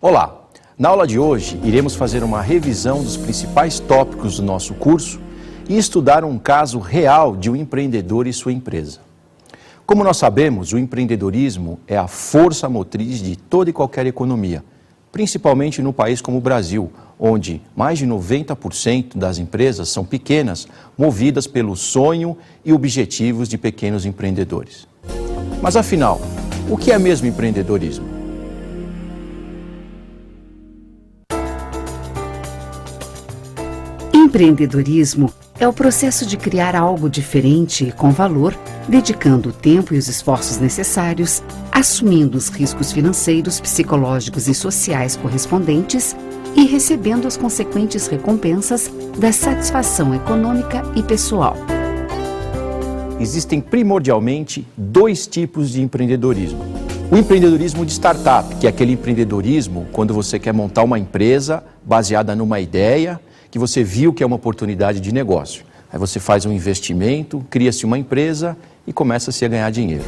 Olá! Na aula de hoje, iremos fazer uma revisão dos principais tópicos do nosso curso e estudar um caso real de um empreendedor e sua empresa. Como nós sabemos, o empreendedorismo é a força motriz de toda e qualquer economia, principalmente no país como o Brasil, onde mais de 90% das empresas são pequenas, movidas pelo sonho e objetivos de pequenos empreendedores. Mas afinal, o que é mesmo empreendedorismo? Empreendedorismo é o processo de criar algo diferente e com valor, dedicando o tempo e os esforços necessários, assumindo os riscos financeiros, psicológicos e sociais correspondentes e recebendo as consequentes recompensas da satisfação econômica e pessoal. Existem primordialmente dois tipos de empreendedorismo. O empreendedorismo de startup, que é aquele empreendedorismo quando você quer montar uma empresa baseada numa ideia, que você viu que é uma oportunidade de negócio. Aí você faz um investimento, cria-se uma empresa e começa-se a ganhar dinheiro.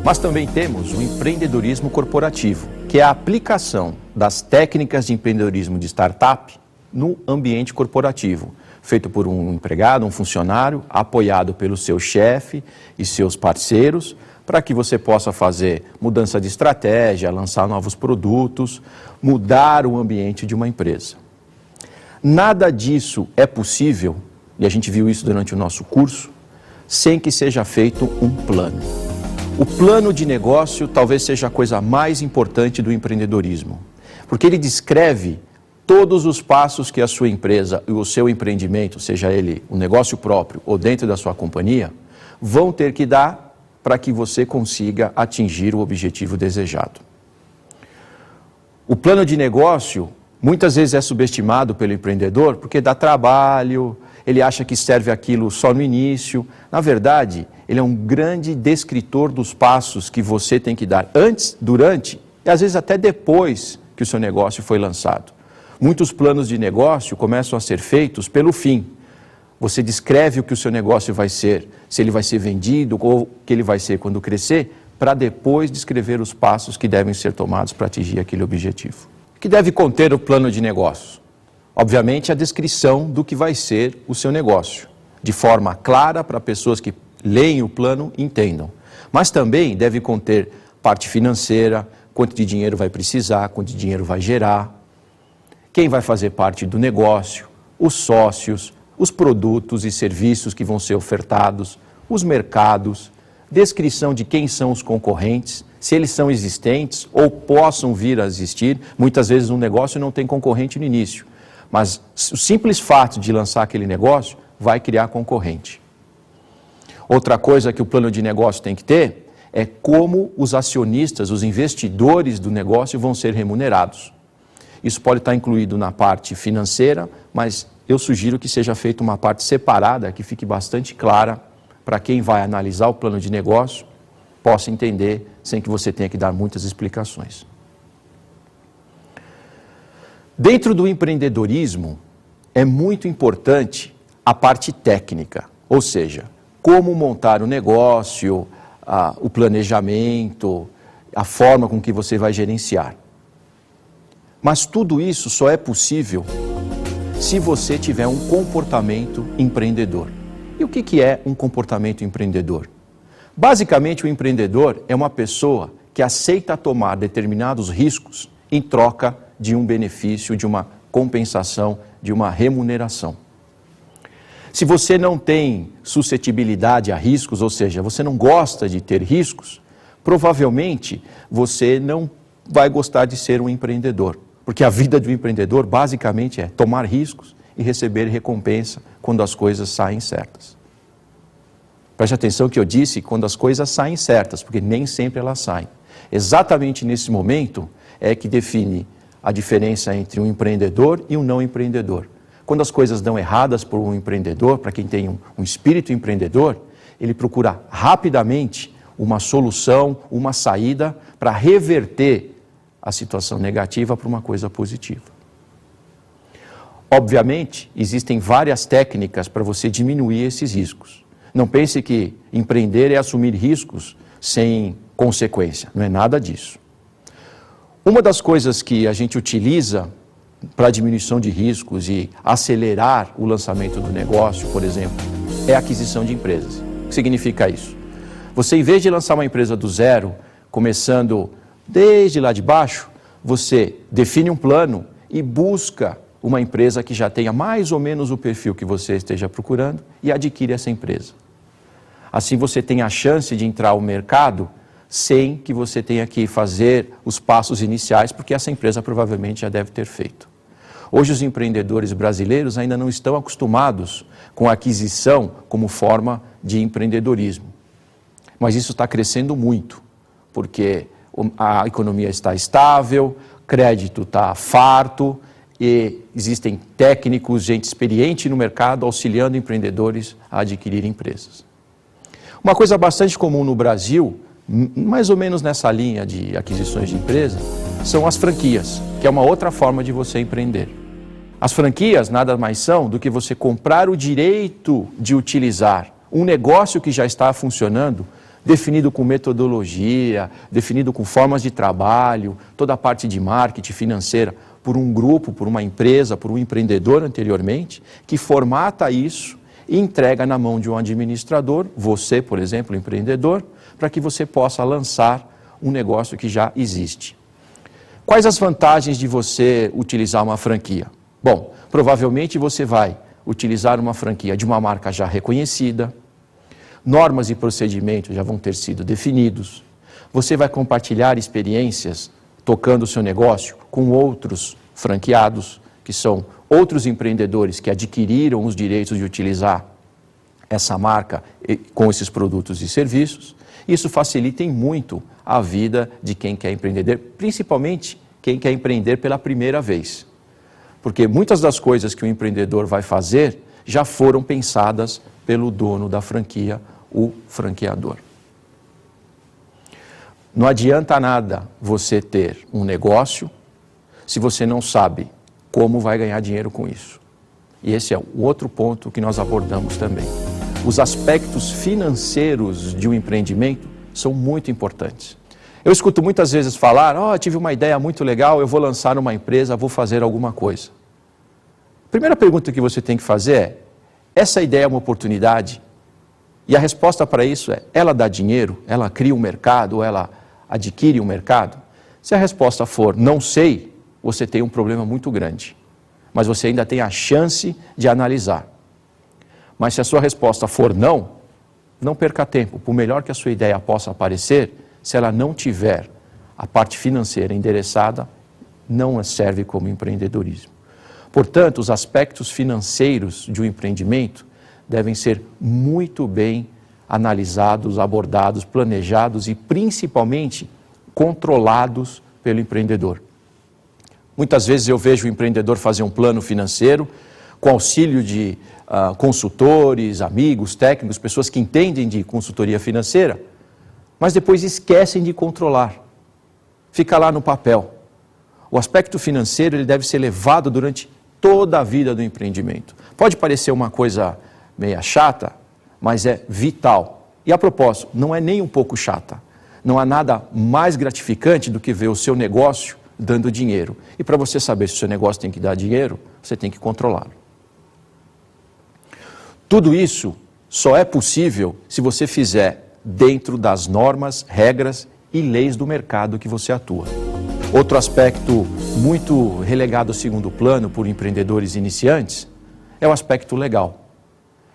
Mas também temos o empreendedorismo corporativo, que é a aplicação das técnicas de empreendedorismo de startup no ambiente corporativo, feito por um empregado, um funcionário, apoiado pelo seu chefe e seus parceiros, para que você possa fazer mudança de estratégia, lançar novos produtos, mudar o ambiente de uma empresa. Nada disso é possível, e a gente viu isso durante o nosso curso, sem que seja feito um plano. O plano de negócio talvez seja a coisa mais importante do empreendedorismo, porque ele descreve todos os passos que a sua empresa e o seu empreendimento, seja ele um negócio próprio ou dentro da sua companhia, vão ter que dar para que você consiga atingir o objetivo desejado. O plano de negócio muitas vezes é subestimado pelo empreendedor porque dá trabalho, ele acha que serve aquilo só no início. Na verdade, ele é um grande descritor dos passos que você tem que dar antes, durante e às vezes até depois que o seu negócio foi lançado. Muitos planos de negócio começam a ser feitos pelo fim. Você descreve o que o seu negócio vai ser, se ele vai ser vendido ou o que ele vai ser quando crescer, para depois descrever os passos que devem ser tomados para atingir aquele objetivo. O que deve conter o plano de negócios? Obviamente, a descrição do que vai ser o seu negócio, de forma clara para pessoas que leem o plano entendam. Mas também deve conter parte financeira, quanto de dinheiro vai precisar, quanto de dinheiro vai gerar, quem vai fazer parte do negócio, os sócios, os produtos e serviços que vão ser ofertados, os mercados, descrição de quem são os concorrentes, se eles são existentes ou possam vir a existir. Muitas vezes um negócio não tem concorrente no início, mas o simples fato de lançar aquele negócio vai criar concorrente. Outra coisa que o plano de negócio tem que ter é como os acionistas, os investidores do negócio vão ser remunerados. Isso pode estar incluído na parte financeira, mas eu sugiro que seja feita uma parte separada, que fique bastante clara para quem vai analisar o plano de negócio, possa entender sem que você tenha que dar muitas explicações. Dentro do empreendedorismo, é muito importante a parte técnica, ou seja, como montar o negócio, o planejamento, a forma com que você vai gerenciar. Mas tudo isso só é possível se você tiver um comportamento empreendedor. E o que é um comportamento empreendedor? Basicamente, o empreendedor é uma pessoa que aceita tomar determinados riscos em troca de um benefício, de uma compensação, de uma remuneração. Se você não tem suscetibilidade a riscos, ou seja, você não gosta de ter riscos, provavelmente você não vai gostar de ser um empreendedor. Porque a vida do empreendedor basicamente é tomar riscos e receber recompensa quando as coisas saem certas. Preste atenção que eu disse quando as coisas saem certas, porque nem sempre elas saem. Exatamente nesse momento é que define a diferença entre um empreendedor e um não empreendedor. Quando as coisas dão erradas por um empreendedor, para quem tem um espírito empreendedor, ele procura rapidamente uma solução, uma saída para reverter a situação negativa para uma coisa positiva. Obviamente, existem várias técnicas para você diminuir esses riscos. Não pense que empreender é assumir riscos sem consequência, não é nada disso. Uma das coisas que a gente utiliza para diminuição de riscos e acelerar o lançamento do negócio, por exemplo, é a aquisição de empresas. O que significa isso? Você, em vez de lançar uma empresa do zero, começando desde lá de baixo, você define um plano e busca uma empresa que já tenha mais ou menos o perfil que você esteja procurando e adquire essa empresa. Assim você tem a chance de entrar ao mercado sem que você tenha que fazer os passos iniciais, porque essa empresa provavelmente já deve ter feito. Hoje os empreendedores brasileiros ainda não estão acostumados com a aquisição como forma de empreendedorismo. Mas isso está crescendo muito, porque a economia está estável, crédito está farto e existem técnicos, gente experiente no mercado auxiliando empreendedores a adquirir empresas. Uma coisa bastante comum no Brasil, mais ou menos nessa linha de aquisições de empresas, são as franquias, que é uma outra forma de você empreender. As franquias nada mais são do que você comprar o direito de utilizar um negócio que já está funcionando, definido com metodologia, definido com formas de trabalho, toda a parte de marketing financeira, por um grupo, por uma empresa, por um empreendedor anteriormente, que formata isso e entrega na mão de um administrador, você, por exemplo, empreendedor, para que você possa lançar um negócio que já existe. Quais as vantagens de você utilizar uma franquia? Bom, provavelmente você vai utilizar uma franquia de uma marca já reconhecida, normas e procedimentos já vão ter sido definidos, você vai compartilhar experiências tocando o seu negócio com outros franqueados, que são outros empreendedores que adquiriram os direitos de utilizar essa marca com esses produtos e serviços. Isso facilita muito a vida de quem quer empreender, principalmente quem quer empreender pela primeira vez. Porque muitas das coisas que o empreendedor vai fazer já foram pensadas pelo dono da franquia, o franqueador. Não adianta nada você ter um negócio se você não sabe como vai ganhar dinheiro com isso. E esse é o outro ponto que nós abordamos também. Os aspectos financeiros de um empreendimento são muito importantes. Eu escuto muitas vezes falar, tive uma ideia muito legal, eu vou lançar uma empresa, vou fazer alguma coisa. A primeira pergunta que você tem que fazer é, essa ideia é uma oportunidade? E a resposta para isso é, ela dá dinheiro? Ela cria um mercado? Ou ela adquire um mercado? Se a resposta for, não sei, você tem um problema muito grande. Mas você ainda tem a chance de analisar. Mas se a sua resposta for não, não perca tempo. Por melhor que a sua ideia possa parecer, se ela não tiver a parte financeira endereçada, não serve como empreendedorismo. Portanto, os aspectos financeiros de um empreendimento devem ser muito bem analisados, abordados, planejados e principalmente controlados pelo empreendedor. Muitas vezes eu vejo o empreendedor fazer um plano financeiro com auxílio de consultores, amigos, técnicos, pessoas que entendem de consultoria financeira, mas depois esquecem de controlar. Fica lá no papel. O aspecto financeiro ele deve ser levado durante toda a vida do empreendimento. Pode parecer uma coisa meia chata, mas é vital. E a propósito, não é nem um pouco chata. Não há nada mais gratificante do que ver o seu negócio dando dinheiro. E para você saber se o seu negócio tem que dar dinheiro, você tem que controlá-lo. Tudo isso só é possível se você fizer dentro das normas, regras e leis do mercado que você atua. Outro aspecto muito relegado ao segundo plano por empreendedores iniciantes é o aspecto legal.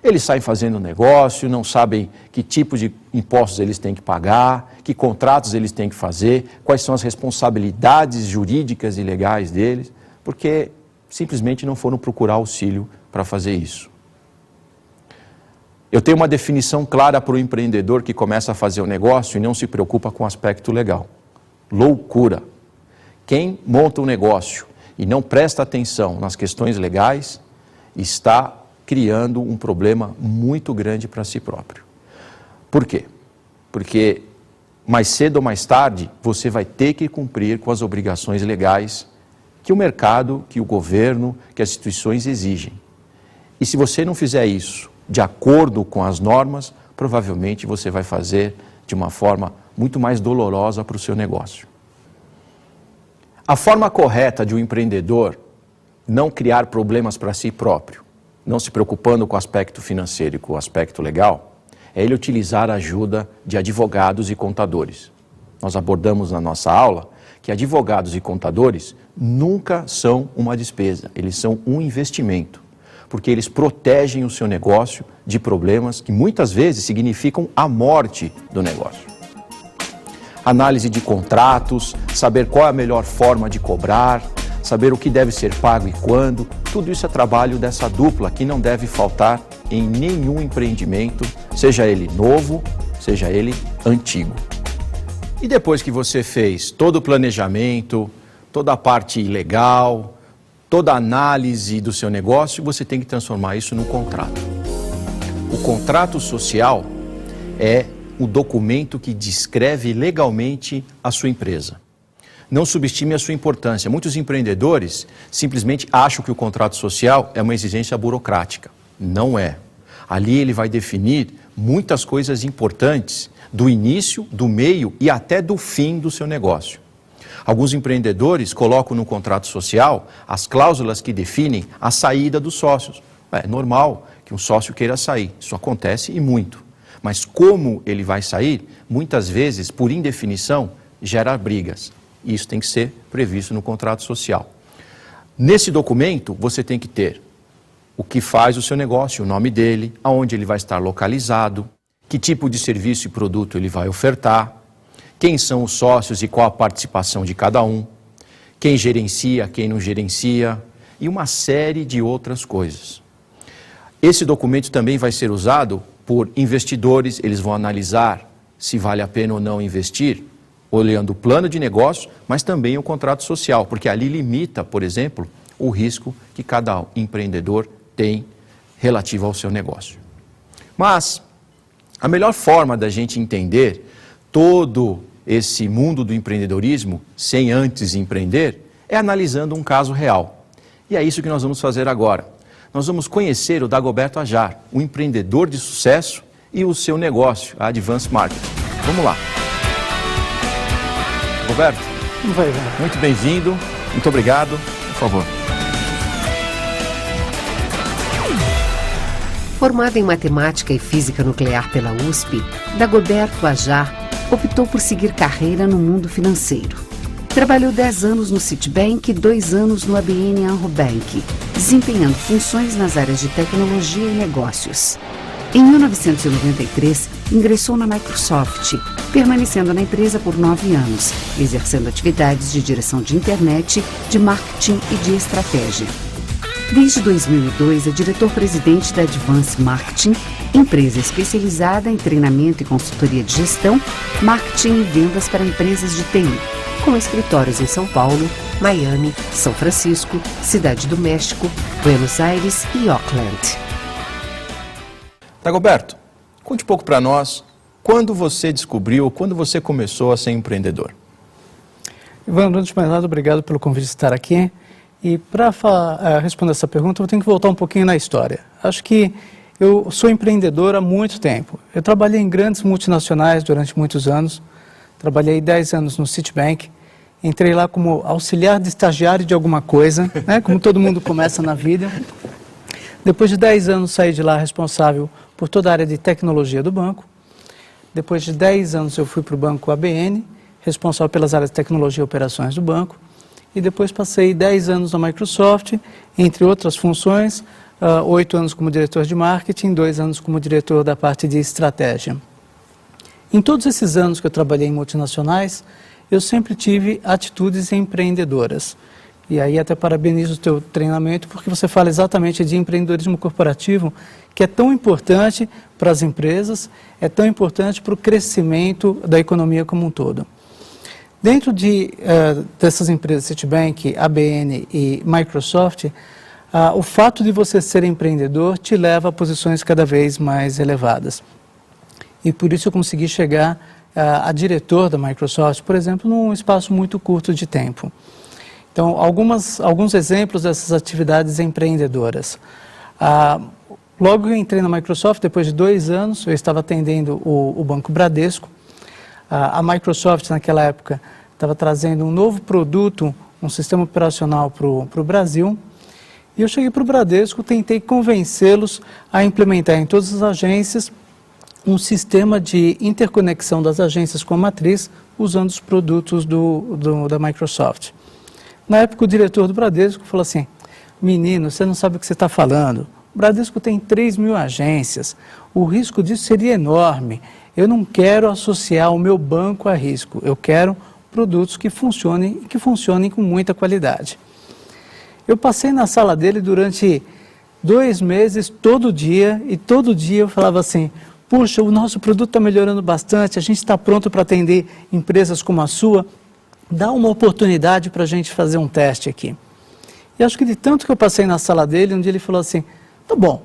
Eles saem fazendo negócio, não sabem que tipo de impostos eles têm que pagar, que contratos eles têm que fazer, quais são as responsabilidades jurídicas e legais deles, porque simplesmente não foram procurar auxílio para fazer isso. Eu tenho uma definição clara para o empreendedor que começa a fazer o negócio e não se preocupa com o aspecto legal. Loucura! Quem monta um negócio e não presta atenção nas questões legais está criando um problema muito grande para si próprio. Por quê? Porque mais cedo ou mais tarde você vai ter que cumprir com as obrigações legais que o mercado, que o governo, que as instituições exigem. E se você não fizer isso de acordo com as normas, provavelmente você vai fazer de uma forma muito mais dolorosa para o seu negócio. A forma correta de um empreendedor não criar problemas para si próprio, não se preocupando com o aspecto financeiro e com o aspecto legal, é ele utilizar a ajuda de advogados e contadores. Nós abordamos na nossa aula que advogados e contadores nunca são uma despesa, eles são um investimento, porque eles protegem o seu negócio de problemas que muitas vezes significam a morte do negócio. Análise de contratos, saber qual é a melhor forma de cobrar, saber o que deve ser pago e quando, tudo isso é trabalho dessa dupla que não deve faltar em nenhum empreendimento, seja ele novo, seja ele antigo. E depois que você fez todo o planejamento, toda a parte legal, toda a análise do seu negócio, você tem que transformar isso num contrato. O contrato social é o documento que descreve legalmente a sua empresa. Não subestime a sua importância. Muitos empreendedores simplesmente acham que o contrato social é uma exigência burocrática. Não é. Ali ele vai definir muitas coisas importantes do início, do meio e até do fim do seu negócio. Alguns empreendedores colocam no contrato social as cláusulas que definem a saída dos sócios. É normal que um sócio queira sair, isso acontece e muito. Mas como ele vai sair, muitas vezes, por indefinição, gera brigas. Isso tem que ser previsto no contrato social. Nesse documento, você tem que ter o que faz o seu negócio, o nome dele, aonde ele vai estar localizado, que tipo de serviço e produto ele vai ofertar, quem são os sócios e qual a participação de cada um, quem gerencia, quem não gerencia, e uma série de outras coisas. Esse documento também vai ser usado por investidores, eles vão analisar se vale a pena ou não investir, olhando o plano de negócio, mas também o contrato social, porque ali limita, por exemplo, o risco que cada empreendedor tem relativo ao seu negócio. Mas a melhor forma da gente entender todo esse mundo do empreendedorismo, sem antes empreender, é analisando um caso real. E é isso que nós vamos fazer agora. Nós vamos conhecer o Dagoberto Ajar, um empreendedor de sucesso e o seu negócio, a Advance Marketing. Vamos lá. Dagoberto, muito bem-vindo, muito obrigado, por favor. Formado em matemática e física nuclear pela USP, Dagoberto Ajar optou por seguir carreira no mundo financeiro. Trabalhou 10 anos no Citibank e 2 anos no ABN AMRO Bank, desempenhando funções nas áreas de tecnologia e negócios. Em 1993, ingressou na Microsoft, permanecendo na empresa por 9 anos, exercendo atividades de direção de internet, de marketing e de estratégia. Desde 2002, é diretor-presidente da Advance Marketing, empresa especializada em treinamento e consultoria de gestão, marketing e vendas para empresas de TI, com escritórios em São Paulo, Miami, São Francisco, Cidade do México, Buenos Aires e Auckland. Dagoberto, conte um pouco para nós quando você descobriu, quando você começou a ser empreendedor. Ivan, antes de mais nada, obrigado pelo convite de estar aqui. E para responder essa pergunta, eu tenho que voltar um pouquinho na história. Acho que eu sou empreendedor há muito tempo. Eu trabalhei em grandes multinacionais durante muitos anos. Trabalhei 10 anos no Citibank. Entrei lá como auxiliar de estagiário de alguma coisa, né? Como todo mundo começa na vida. Depois de 10 anos, saí de lá responsável por toda a área de tecnologia do banco. Depois de 10 anos, eu fui para o banco ABN, responsável pelas áreas de tecnologia e operações do banco. E depois passei 10 anos na Microsoft, entre outras funções, 8 anos como diretor de marketing, 2 anos como diretor da parte de estratégia. Em todos esses anos que eu trabalhei em multinacionais, eu sempre tive atitudes empreendedoras. E aí até parabenizo o teu treinamento, porque você fala exatamente de empreendedorismo corporativo, que é tão importante para as empresas, é tão importante para o crescimento da economia como um todo. Dentro dessas empresas, Citibank, ABN e Microsoft, o fato de você ser empreendedor te leva a posições cada vez mais elevadas. E por isso eu consegui chegar a diretor da Microsoft, por exemplo, num espaço muito curto de tempo. Então, alguns exemplos dessas atividades empreendedoras. Logo que eu entrei na Microsoft, depois de 2 anos, eu estava atendendo o Banco Bradesco. A Microsoft, naquela época, estava trazendo um novo produto, um sistema operacional para o Brasil. E eu cheguei para o Bradesco, tentei convencê-los a implementar em todas as agências um sistema de interconexão das agências com a matriz, usando os produtos da Microsoft. Na época, o diretor do Bradesco falou assim: menino, você não sabe o que você está falando. O Bradesco tem 3.000 agências, o risco disso seria enorme. Eu não quero associar o meu banco a risco, eu quero produtos que funcionem e que funcionem com muita qualidade. Eu passei na sala dele durante 2 meses, todo dia, e todo dia eu falava assim: puxa, o nosso produto está melhorando bastante, a gente está pronto para atender empresas como a sua, dá uma oportunidade para a gente fazer um teste aqui. E acho que de tanto que eu passei na sala dele, um dia ele falou assim: tá bom,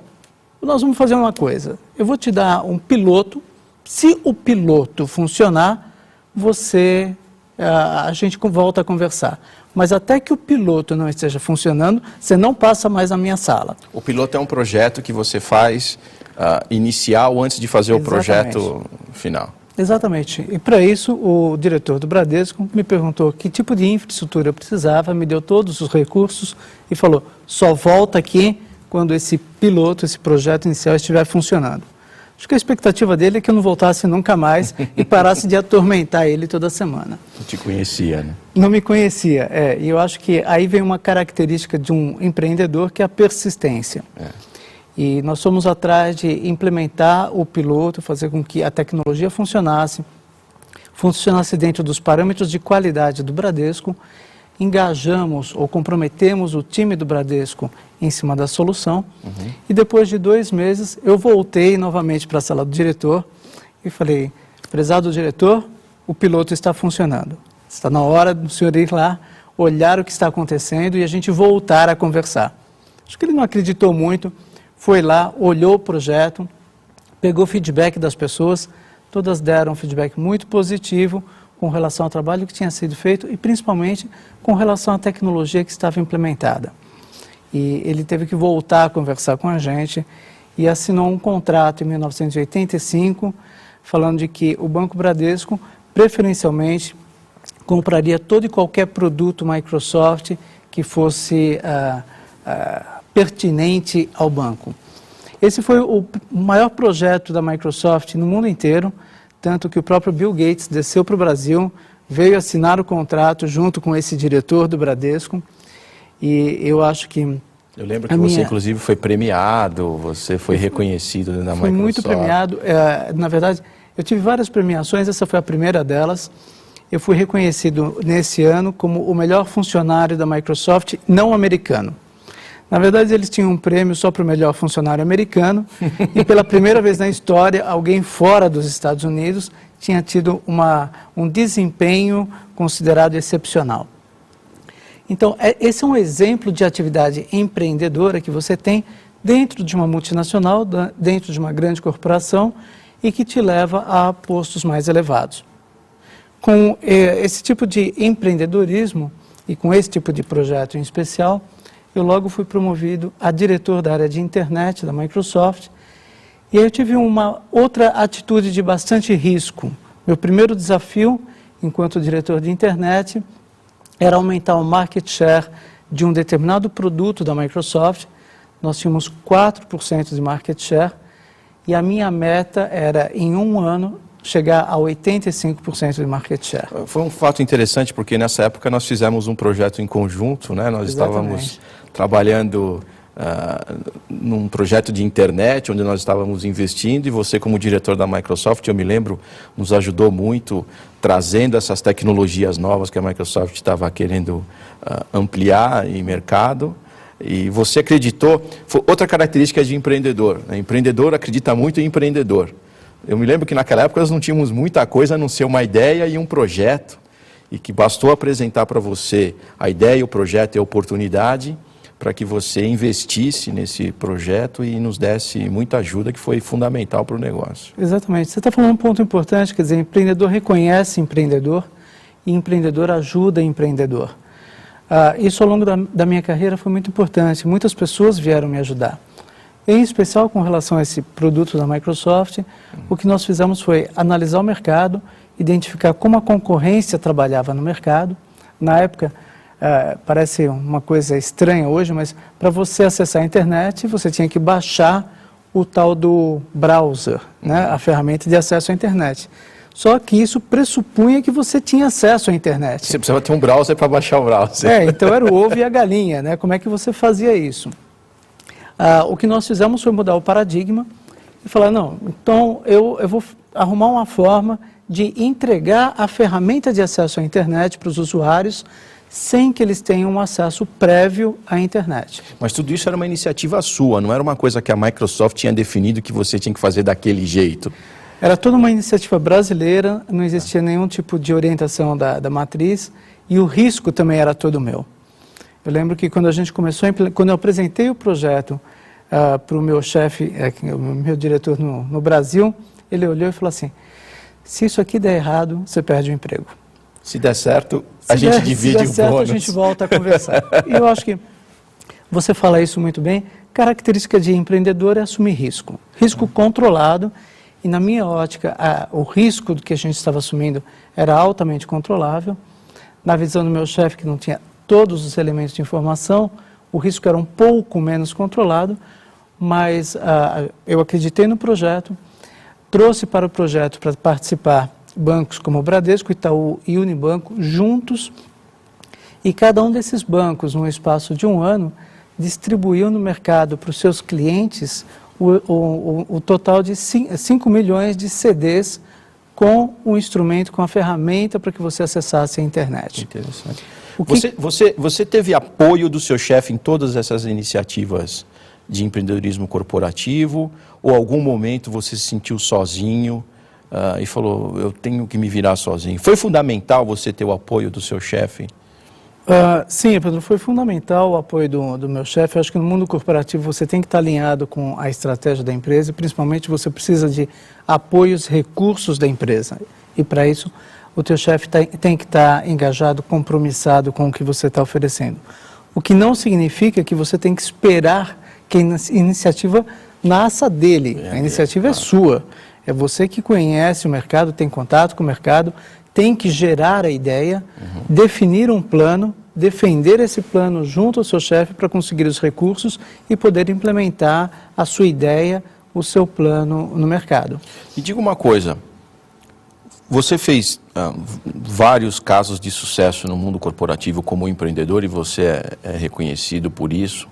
nós vamos fazer uma coisa, eu vou te dar um piloto, se o piloto funcionar, a gente volta a conversar. Mas até que o piloto não esteja funcionando, você não passa mais na minha sala. O piloto é um projeto que você faz inicial antes de fazer o projeto final. Exatamente. E para isso, o diretor do Bradesco me perguntou que tipo de infraestrutura eu precisava, me deu todos os recursos e falou: só volta aqui quando esse piloto, esse projeto inicial estiver funcionando. Acho que a expectativa dele é que eu não voltasse nunca mais e parasse de atormentar ele toda semana. Não te conhecia, né? Não me conhecia, e eu acho que aí vem uma característica de um empreendedor, que é a persistência. E nós fomos atrás de implementar o piloto, fazer com que a tecnologia funcionasse dentro dos parâmetros de qualidade do Bradesco, engajamos ou comprometemos o time do Bradesco em cima da solução, e depois de 2 meses eu voltei novamente para a sala do diretor e falei: prezado diretor, o piloto está funcionando, está na hora do senhor ir lá, olhar o que está acontecendo e a gente voltar a conversar. Acho que ele não acreditou muito, foi lá, olhou o projeto, pegou feedback das pessoas, todas deram um feedback muito positivo com relação ao trabalho que tinha sido feito e principalmente com relação à tecnologia que estava implementada. E ele teve que voltar a conversar com a gente e assinou um contrato em 1985, falando de que o Banco Bradesco, preferencialmente, compraria todo e qualquer produto Microsoft que fosse pertinente ao banco. Esse foi o maior projeto da Microsoft no mundo inteiro, tanto que o próprio Bill Gates desceu para o Brasil, veio assinar o contrato junto com esse diretor do Bradesco, e eu acho que... Eu lembro que você, inclusive, foi premiado, você foi reconhecido na Microsoft. Fui muito premiado, na verdade, eu tive várias premiações, essa foi a primeira delas. Eu fui reconhecido nesse ano como o melhor funcionário da Microsoft não americano. Na verdade, eles tinham um prêmio só para o melhor funcionário americano e pela primeira vez na história, alguém fora dos Estados Unidos tinha tido um desempenho considerado excepcional. Então, esse é um exemplo de atividade empreendedora que você tem dentro de uma multinacional, dentro de uma grande corporação e que te leva a postos mais elevados. Com esse tipo de empreendedorismo e com esse tipo de projeto em especial, eu logo fui promovido a diretor da área de internet da Microsoft e aí eu tive uma outra atitude de bastante risco. Meu primeiro desafio, enquanto diretor de internet, era aumentar o market share de um determinado produto da Microsoft. Nós tínhamos 4% de market share e a minha meta era, em 1 ano, chegar a 85% de market share. Foi um fato interessante porque nessa época nós fizemos um projeto em conjunto, né? Nós estávamos trabalhando num projeto de internet onde nós estávamos investindo e você, como diretor da Microsoft, eu me lembro, nos ajudou muito trazendo essas tecnologias novas que a Microsoft estava querendo ampliar em mercado. E você acreditou, outra característica de empreendedor, né? Empreendedor acredita muito em empreendedor. Eu me lembro que naquela época nós não tínhamos muita coisa a não ser uma ideia e um projeto, e que bastou apresentar para você a ideia, o projeto e a oportunidade para que você investisse nesse projeto e nos desse muita ajuda, que foi fundamental para o negócio. Exatamente. Você está falando um ponto importante, quer dizer, empreendedor reconhece empreendedor e empreendedor ajuda empreendedor. Isso ao longo da minha carreira foi muito importante, muitas pessoas vieram me ajudar. Em especial com relação a esse produto da Microsoft, o que nós fizemos foi analisar o mercado, identificar como a concorrência trabalhava no mercado. Na época, parece uma coisa estranha hoje, mas para você acessar a internet, você tinha que baixar o tal do browser, né? A ferramenta de acesso à internet. Só que isso pressupunha que você tinha acesso à internet. Você precisava ter um browser para baixar o browser. Então era o ovo e a galinha, né? Como é que você fazia isso? O que nós fizemos foi mudar o paradigma e falar, não, então eu vou arrumar uma forma de entregar a ferramenta de acesso à internet para os usuários sem que eles tenham um acesso prévio à internet. Mas tudo isso era uma iniciativa sua, não era uma coisa que a Microsoft tinha definido que você tinha que fazer daquele jeito? Era toda uma iniciativa brasileira, não existia nenhum tipo de orientação da matriz e o risco também era todo meu. Eu lembro que quando a gente começou, quando eu apresentei o projeto para o meu chefe, o meu diretor no Brasil, ele olhou e falou assim, se isso aqui der errado, você perde o emprego. Se der certo, a gente divide o bônus. Se der certo, a gente volta a conversar. E eu acho que você fala isso muito bem. Característica de empreendedor é assumir risco. Risco controlado. E na minha ótica, o risco do que a gente estava assumindo era altamente controlável. Na visão do meu chefe, que não tinha todos os elementos de informação, o risco era um pouco menos controlado, mas eu acreditei no projeto, trouxe para o projeto para participar bancos como o Bradesco, Itaú e Unibanco juntos, e cada um desses bancos, no espaço de um ano, distribuiu no mercado para os seus clientes o total de 5 milhões de CDs com o instrumento, com a ferramenta para que você acessasse a internet. Interessante. Você teve apoio do seu chefe em todas essas iniciativas de empreendedorismo corporativo, ou algum momento você se sentiu sozinho e falou, eu tenho que me virar sozinho? Foi fundamental você ter o apoio do seu chefe? Sim, Pedro, foi fundamental o apoio do meu chefe. Eu acho que no mundo corporativo você tem que estar alinhado com a estratégia da empresa e principalmente você precisa de apoios, recursos da empresa. E para isso o teu chefe tem que estar engajado, compromissado com o que você está oferecendo. O que não significa que você tem que esperar que a iniciativa nasça dele. A iniciativa é sua. É você que conhece o mercado, tem contato com o mercado, tem que gerar a ideia, definir um plano, defender esse plano junto ao seu chefe para conseguir os recursos e poder implementar a sua ideia, o seu plano no mercado. E diga uma coisa, você fez vários casos de sucesso no mundo corporativo como empreendedor e você é reconhecido por isso.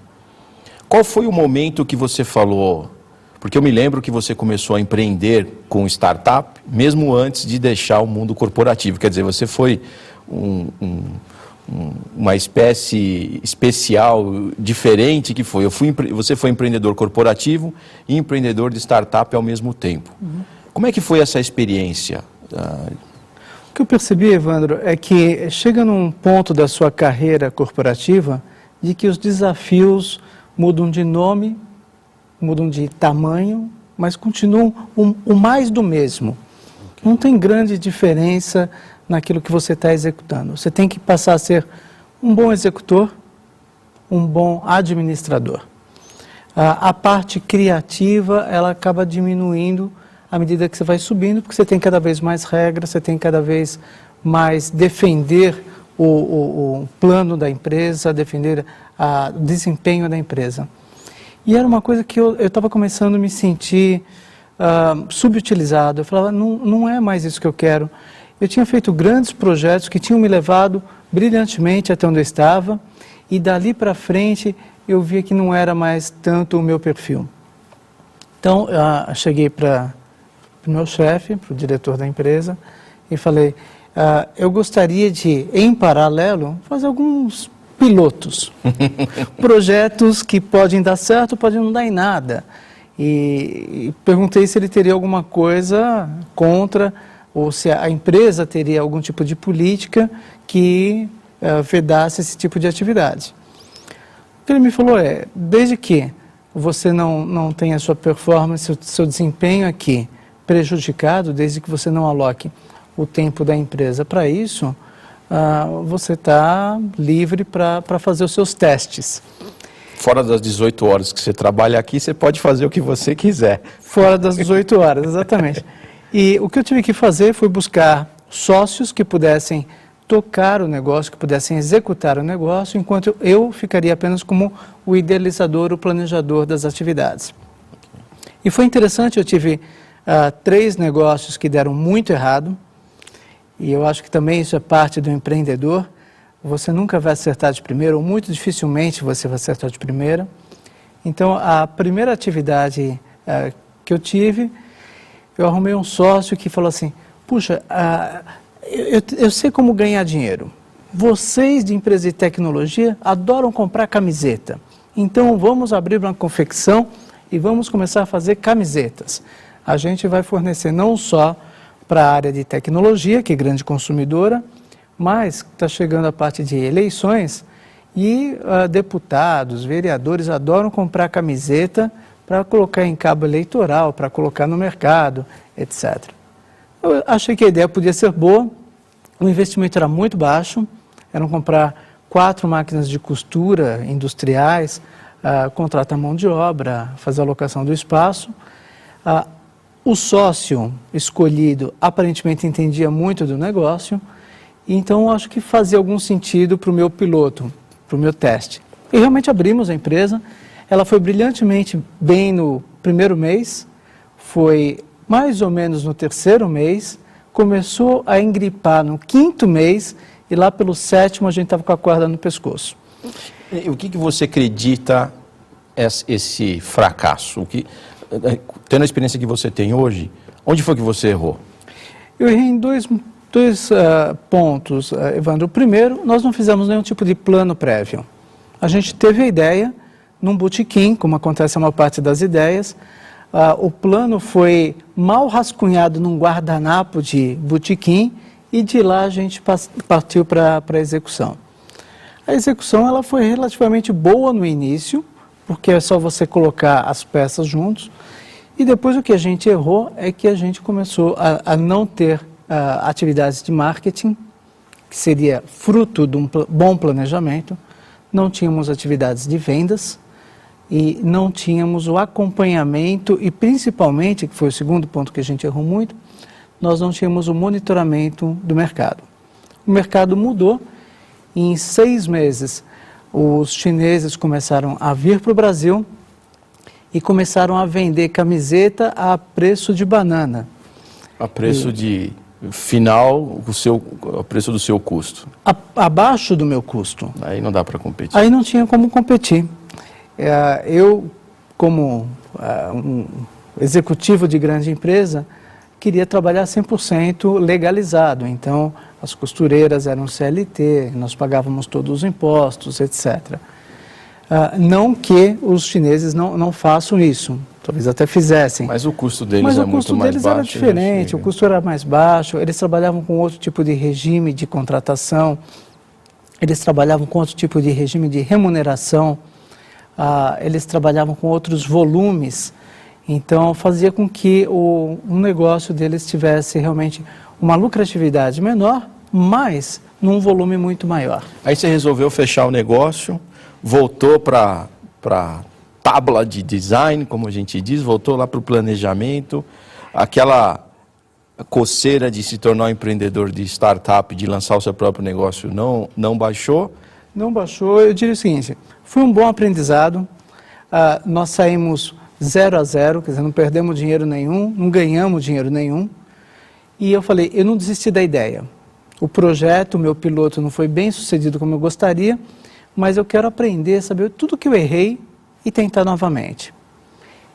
Qual foi o momento que você falou... Porque eu me lembro que você começou a empreender com startup, mesmo antes de deixar o mundo corporativo. Quer dizer, você foi uma espécie especial, diferente que foi. Você foi empreendedor corporativo e empreendedor de startup ao mesmo tempo. Como é que foi essa experiência? O que eu percebi, Evandro, é que chega num ponto da sua carreira corporativa de que os desafios mudam de nome, mudam de tamanho, mas continuam o mais do mesmo. Não tem grande diferença naquilo que você está executando. Você tem que passar a ser um bom executor, um bom administrador. A parte criativa, ela acaba diminuindo à medida que você vai subindo, porque você tem cada vez mais regras, você tem cada vez mais defender o plano da empresa, defender o desempenho da empresa. E era uma coisa que eu estava começando a me sentir subutilizado. Eu falava, não é mais isso que eu quero. Eu tinha feito grandes projetos que tinham me levado brilhantemente até onde eu estava, e dali para frente eu via que não era mais tanto o meu perfil. Então, cheguei para o meu chefe, para o diretor da empresa, e falei, eu gostaria de, em paralelo, fazer alguns pilotos, projetos que podem dar certo, podem não dar em nada. E perguntei se ele teria alguma coisa contra, ou se a empresa teria algum tipo de política que vedasse esse tipo de atividade. O que ele me falou desde que você não tenha a sua performance, o seu desempenho aqui prejudicado, desde que você não aloque o tempo da empresa para isso, você está livre para fazer os seus testes. Fora das 18 horas que você trabalha aqui, você pode fazer o que você quiser. Fora das 18 horas, exatamente. E o que eu tive que fazer foi buscar sócios que pudessem tocar o negócio, que pudessem executar o negócio, enquanto eu ficaria apenas como o idealizador, o planejador das atividades. E foi interessante, eu tive 3 negócios que deram muito errado, e eu acho que também isso é parte do empreendedor. Você nunca vai acertar de primeira, ou muito dificilmente você vai acertar de primeira. Então, a primeira atividade que eu tive, eu arrumei um sócio que falou assim, puxa, eu sei como ganhar dinheiro. Vocês de empresa de tecnologia adoram comprar camiseta. Então, vamos abrir uma confecção e vamos começar a fazer camisetas. A gente vai fornecer não só para a área de tecnologia, que é grande consumidora, mas está chegando a parte de eleições e deputados, vereadores adoram comprar camiseta para colocar em cabo eleitoral, para colocar no mercado, etc. Eu achei que a ideia podia ser boa, o investimento era muito baixo, eram comprar 4 máquinas de costura industriais, contratar mão de obra, fazer a alocação do espaço. O sócio escolhido aparentemente entendia muito do negócio, então acho que fazia algum sentido para o meu piloto, para o meu teste. E realmente abrimos a empresa, ela foi brilhantemente bem no primeiro mês, foi mais ou menos no terceiro mês, começou a engripar no 5º mês e lá pelo 7º a gente estava com a corda no pescoço. E o que você acredita esse fracasso? Tendo a experiência que você tem hoje, onde foi que você errou? Eu errei em dois pontos, Evandro. O primeiro, nós não fizemos nenhum tipo de plano prévio. A gente teve a ideia num botequim, como acontece a maior parte das ideias. O plano foi mal rascunhado num guardanapo de botequim e de lá a gente partiu para a execução. A execução ela foi relativamente boa no início, porque é só você colocar as peças juntos. E depois o que a gente errou é que a gente começou a não ter atividades de marketing, que seria fruto de um bom planejamento. Não tínhamos atividades de vendas e não tínhamos o acompanhamento e principalmente, que foi o segundo ponto que a gente errou muito, nós não tínhamos o monitoramento do mercado. O mercado mudou e em 6 meses os chineses começaram a vir para o Brasil e começaram a vender camiseta a preço de banana. A preço de final, o preço do seu custo. Abaixo do meu custo. Aí não dá para competir. Aí não tinha como competir. Eu, como um executivo de grande empresa, queria trabalhar 100% legalizado. Então, as costureiras eram CLT, nós pagávamos todos os impostos, etc. Não que os chineses não façam isso, talvez até fizessem. Mas o custo deles é muito mais baixo. Mas o custo deles era diferente, o custo era mais baixo, eles trabalhavam com outro tipo de regime de contratação, eles trabalhavam com outro tipo de regime de remuneração, eles trabalhavam com outros volumes, então fazia com que o negócio deles tivesse realmente uma lucratividade menor, mas num volume muito maior. Aí você resolveu fechar o negócio, voltou para tábua de design, como a gente diz, voltou lá para o planejamento, aquela coceira de se tornar um empreendedor de startup, de lançar o seu próprio negócio, não baixou? Não baixou, eu diria o seguinte, foi um bom aprendizado, nós saímos 0 a 0, quer dizer, não perdemos dinheiro nenhum, não ganhamos dinheiro nenhum, e eu falei, eu não desisti da ideia. O projeto, o meu piloto não foi bem sucedido como eu gostaria, mas eu quero aprender, saber tudo que eu errei e tentar novamente.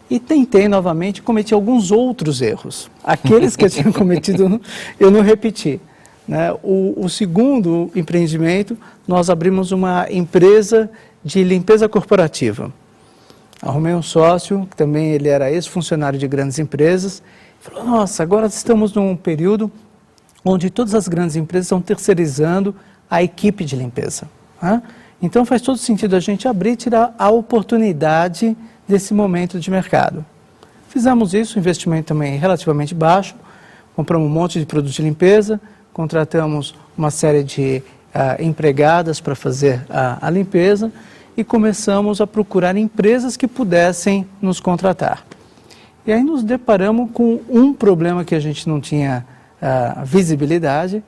E tentei novamente e cometi alguns outros erros. Aqueles que eu tinha cometido, eu não repeti. Né? O segundo empreendimento, nós abrimos uma empresa de limpeza corporativa. Arrumei um sócio, que também ele era ex-funcionário de grandes empresas, e falou, nossa, agora estamos num período onde todas as grandes empresas estão terceirizando a equipe de limpeza. Né? Então faz todo sentido a gente abrir e tirar a oportunidade desse momento de mercado. Fizemos isso, investimento também relativamente baixo, compramos um monte de produtos de limpeza, contratamos uma série de empregadas para fazer a limpeza e começamos a procurar empresas que pudessem nos contratar. E aí nos deparamos com um problema que a gente não tinha visibilidade,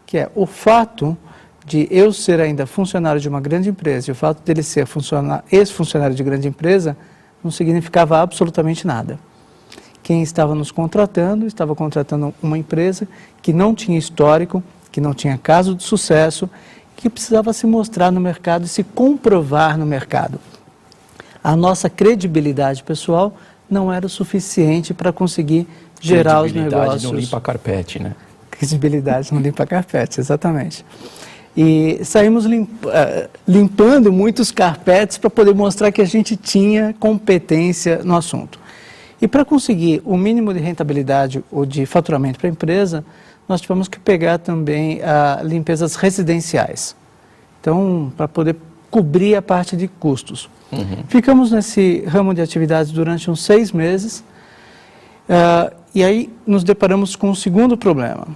que é o fato de eu ser ainda funcionário de uma grande empresa e o fato dele ser ex-funcionário de grande empresa não significava absolutamente nada. Quem estava nos contratando, estava contratando uma empresa que não tinha histórico, que não tinha caso de sucesso, que precisava se mostrar no mercado e se comprovar no mercado. A nossa credibilidade pessoal não era o suficiente para conseguir gerar os negócios. Credibilidade não limpa carpete, né? Credibilidade não limpa carpete, exatamente. E saímos limpando muitos carpetes para poder mostrar que a gente tinha competência no assunto. E para conseguir o mínimo de rentabilidade ou de faturamento para a empresa, nós tivemos que pegar também limpezas residenciais. Então, para poder cobrir a parte de custos. Ficamos nesse ramo de atividades durante uns 6 meses e aí nos deparamos com um segundo problema,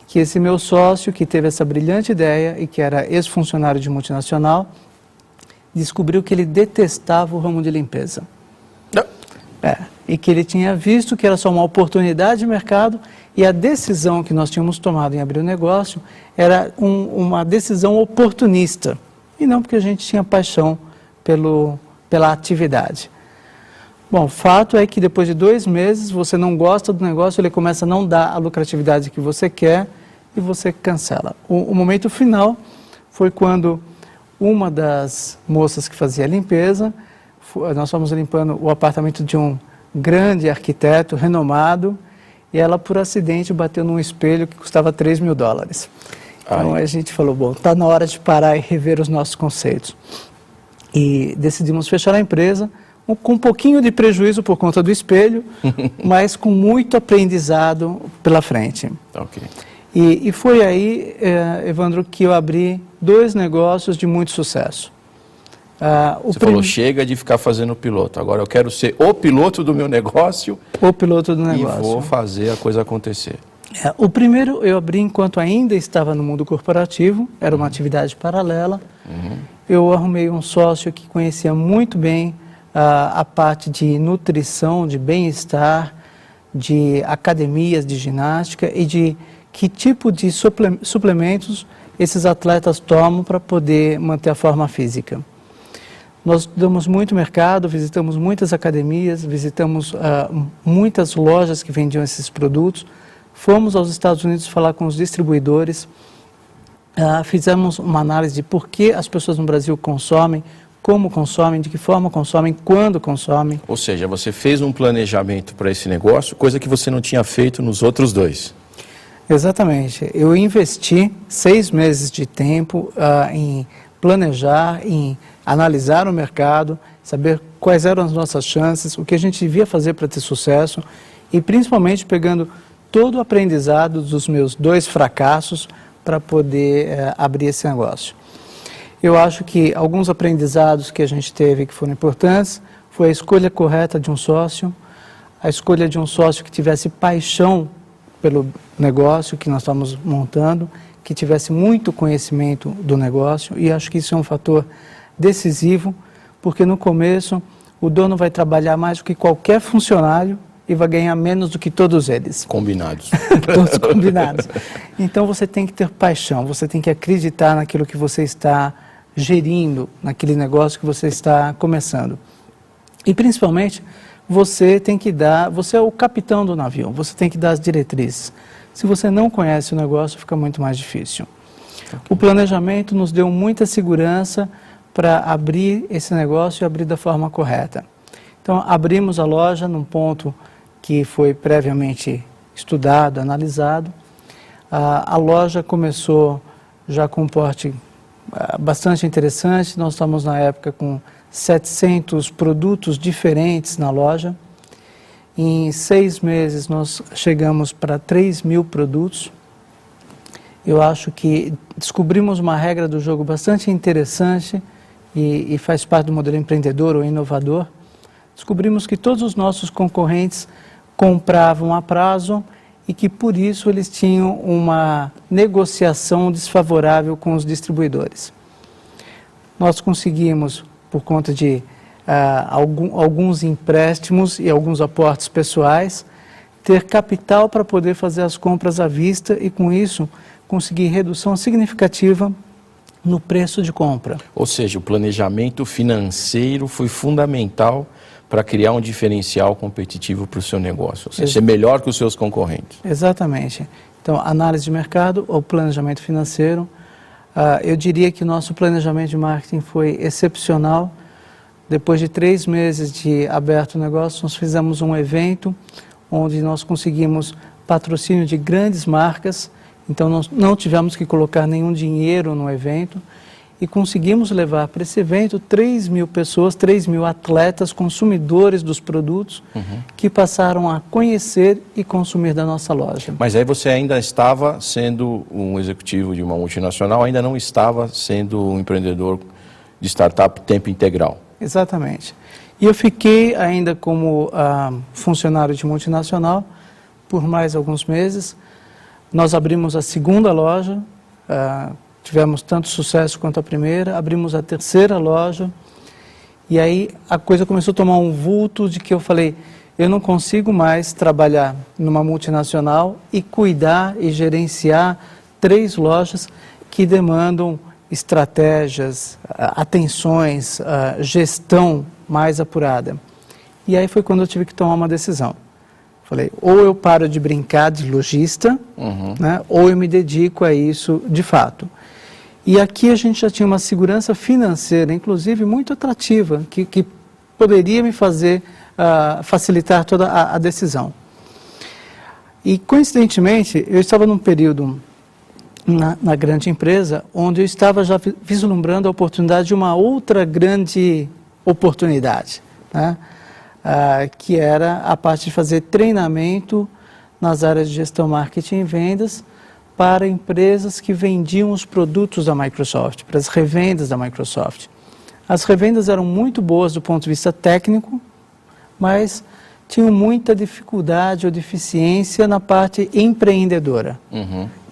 que esse meu sócio, que teve essa brilhante ideia e que era ex-funcionário de multinacional, descobriu que ele detestava o ramo de limpeza. E que ele tinha visto que era só uma oportunidade de mercado e a decisão que nós tínhamos tomado em abrir o negócio era uma decisão oportunista e não porque a gente tinha paixão pela atividade. Bom, o fato é que depois de 2 meses você não gosta do negócio, ele começa a não dar a lucratividade que você quer e você cancela. O momento final foi quando uma das moças que fazia a limpeza, nós fomos limpando o apartamento de um grande arquiteto renomado e ela por acidente bateu num espelho que custava $3.000. Então a gente falou, bom, está na hora de parar e rever os nossos conceitos. E decidimos fechar a empresa com um pouquinho de prejuízo por conta do espelho, mas com muito aprendizado pela frente. Okay. E foi aí, Evandro, que eu abri 2 negócios de muito sucesso. Você falou, chega de ficar fazendo piloto, agora eu quero ser o piloto do meu negócio. O piloto do negócio. E vou fazer a coisa acontecer. O primeiro eu abri enquanto ainda estava no mundo corporativo, era uma atividade paralela. Eu arrumei um sócio que conhecia muito bem a parte de nutrição, de bem-estar, de academias de ginástica e de que tipo de suplementos esses atletas tomam para poder manter a forma física. Nós estudamos muito mercado, visitamos muitas academias, visitamos muitas lojas que vendiam esses produtos, fomos aos Estados Unidos falar com os distribuidores, fizemos uma análise de por que as pessoas no Brasil consomem, como consomem, de que forma consomem, quando consomem. Ou seja, você fez um planejamento para esse negócio, coisa que você não tinha feito nos outros 2. Exatamente. Eu investi 6 meses de tempo em planejar, em analisar o mercado, saber quais eram as nossas chances, o que a gente devia fazer para ter sucesso e principalmente pegando todo o aprendizado dos meus 2 fracassos para poder abrir esse negócio. Eu acho que alguns aprendizados que a gente teve que foram importantes foi a escolha correta de um sócio, a escolha de um sócio que tivesse paixão pelo negócio que nós estamos montando, que tivesse muito conhecimento do negócio e acho que isso é um fator decisivo, porque no começo o dono vai trabalhar mais do que qualquer funcionário e vai ganhar menos do que todos eles. Combinados. Todos combinados. Então você tem que ter paixão, você tem que acreditar naquilo que você está gerindo, naquele negócio que você está começando. E principalmente, você tem que dar, você é o capitão do navio, você tem que dar as diretrizes. Se você não conhece o negócio, fica muito mais difícil. O planejamento nos deu muita segurança para abrir esse negócio e abrir da forma correta. Então, abrimos a loja num ponto que foi previamente estudado, analisado. A loja começou já com um porte bastante interessante. Nós estamos na época com 700 produtos diferentes na loja. Em 6 meses nós chegamos para 3.000 produtos. Eu acho que descobrimos uma regra do jogo bastante interessante e faz parte do modelo empreendedor ou inovador. Descobrimos que todos os nossos concorrentes compravam a prazo e que por isso eles tinham uma negociação desfavorável com os distribuidores. Nós conseguimos, por conta de alguns empréstimos e alguns aportes pessoais, ter capital para poder fazer as compras à vista e com isso consegui redução significativa no preço de compra. Ou seja, o planejamento financeiro foi fundamental para criar um diferencial competitivo para o seu negócio, ou seja, ser melhor que os seus concorrentes. Exatamente. Então, análise de mercado ou planejamento financeiro, eu diria que o nosso planejamento de marketing foi excepcional. Depois de 3 meses de aberto o negócio, nós fizemos um evento onde nós conseguimos patrocínio de grandes marcas, então nós não tivemos que colocar nenhum dinheiro no evento e conseguimos levar para esse evento 3.000 pessoas, 3.000 atletas, consumidores dos produtos, que passaram a conhecer e consumir da nossa loja. Mas aí você ainda estava sendo um executivo de uma multinacional, ainda não estava sendo um empreendedor de startup tempo integral. Exatamente. E eu fiquei ainda como funcionário de multinacional por mais alguns meses. Nós abrimos a segunda loja, tivemos tanto sucesso quanto a primeira, abrimos a terceira loja, e aí a coisa começou a tomar um vulto de que eu falei, eu não consigo mais trabalhar numa multinacional e cuidar e gerenciar 3 lojas que demandam estratégias, atenções, gestão mais apurada. E aí foi quando eu tive que tomar uma decisão. Falei, ou eu paro de brincar de lojista, né, ou eu me dedico a isso de fato. E aqui a gente já tinha uma segurança financeira, inclusive muito atrativa, que poderia me fazer facilitar toda a decisão. E coincidentemente, eu estava num período na grande empresa, onde eu estava já vislumbrando a oportunidade de uma outra grande oportunidade, né? Que era a parte de fazer treinamento nas áreas de gestão, marketing e vendas para empresas que vendiam os produtos da Microsoft, para as revendas da Microsoft. As revendas eram muito boas do ponto de vista técnico, mas tinham muita dificuldade ou deficiência na parte empreendedora.